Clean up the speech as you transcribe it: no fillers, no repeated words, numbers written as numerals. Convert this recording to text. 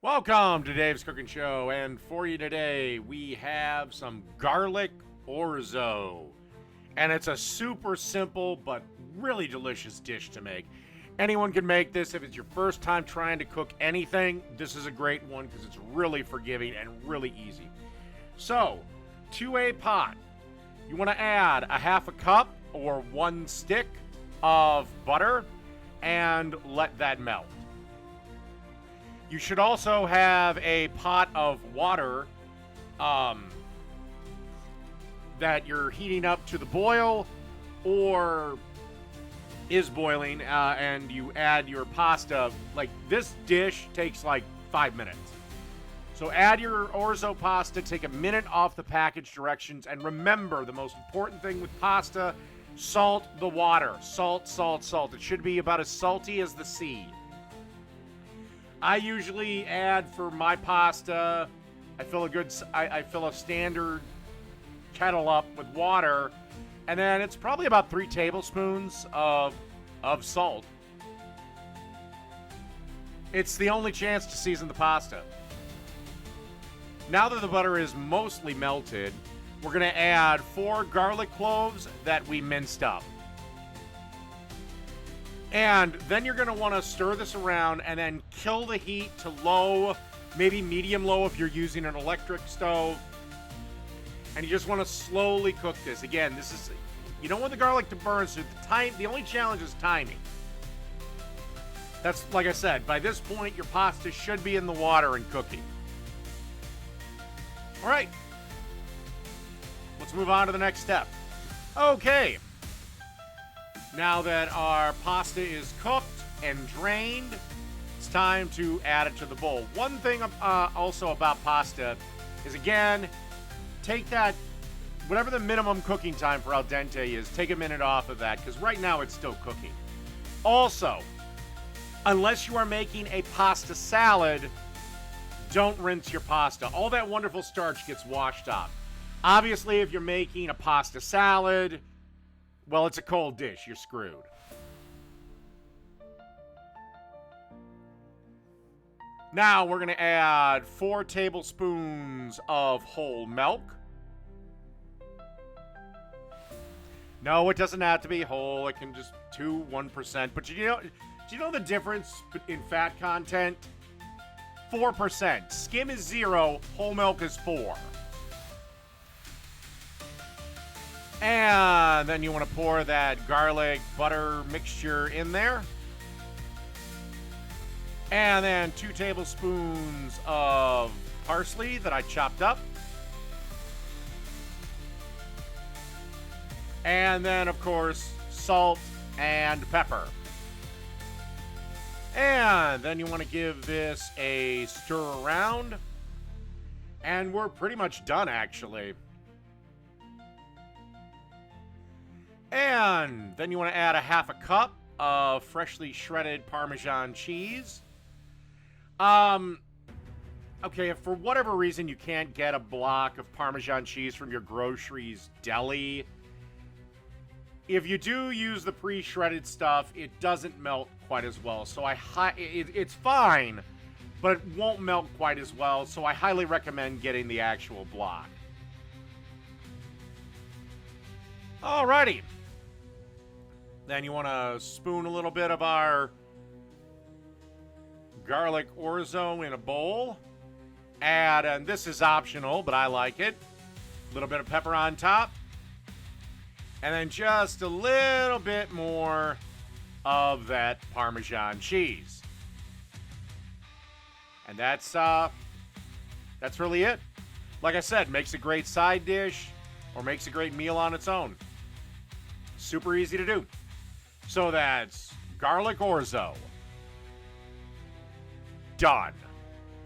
Welcome to Dave's Cooking Show, and for you today, we have some garlic orzo. And it's a super simple but really delicious dish to make. Anyone can make this. If it's your first time trying to cook anything, this is a great one because it's really forgiving and really easy. So, to a pot, you want to add a half a cup or 1 stick of butter and let that melt. You should also have a pot of water that you're heating up to the boil or is boiling, and you add your pasta. Like, this dish takes like 5 minutes. So add your orzo pasta, take a minute off the package directions, and remember the most important thing with pasta, salt the water. Salt, salt, salt. It should be about as salty as the sea. I usually add for my pasta, I fill a standard kettle up with water, and then it's probably about 3 tablespoons of salt. It's the only chance to season the pasta. Now that the butter is mostly melted, we're going to add 4 garlic cloves that we minced up. And then you're going to want to stir this around and then kill the heat to low, maybe medium low if you're using an electric stove. And you just want to slowly cook this. Again, you don't want the garlic to burn, so the only challenge is timing. That's, like I said, by this point, your pasta should be in the water and cooking. All right. Let's move on to the next step. Okay. Now that our pasta is cooked and drained, it's time to add it to the bowl. One thing also about pasta is, again, take that, whatever the minimum cooking time for al dente is, take a minute off of that, because right now it's still cooking. Also, unless you are making a pasta salad, don't rinse your pasta. All that wonderful starch gets washed off. Obviously, if you're making a pasta salad, well, it's a cold dish. You're screwed. Now we're going to add 4 tablespoons of whole milk. No, it doesn't have to be whole. It can just 1%. But do you know the difference in fat content? 4%. Skim is 0. Whole milk is 4. And then you want to pour that garlic butter mixture in there. And then 2 tablespoons of parsley that I chopped up. And then, of course, salt and pepper. And then you want to give this a stir around. And we're pretty much done, actually. And then you want to add a half a cup of freshly shredded Parmesan cheese. Okay, if for whatever reason you can't get a block of Parmesan cheese from your groceries deli, if you do use the pre-shredded stuff, it doesn't melt quite as well. So it's fine, but it won't melt quite as well. So I highly recommend getting the actual block. Alrighty. Then you want to spoon a little bit of our garlic orzo in a bowl. Add, and this is optional, but I like it, a little bit of pepper on top. And then just a little bit more of that Parmesan cheese. And that's really it. Like I said, makes a great side dish or makes a great meal on its own. Super easy to do. So that's garlic orzo. Done.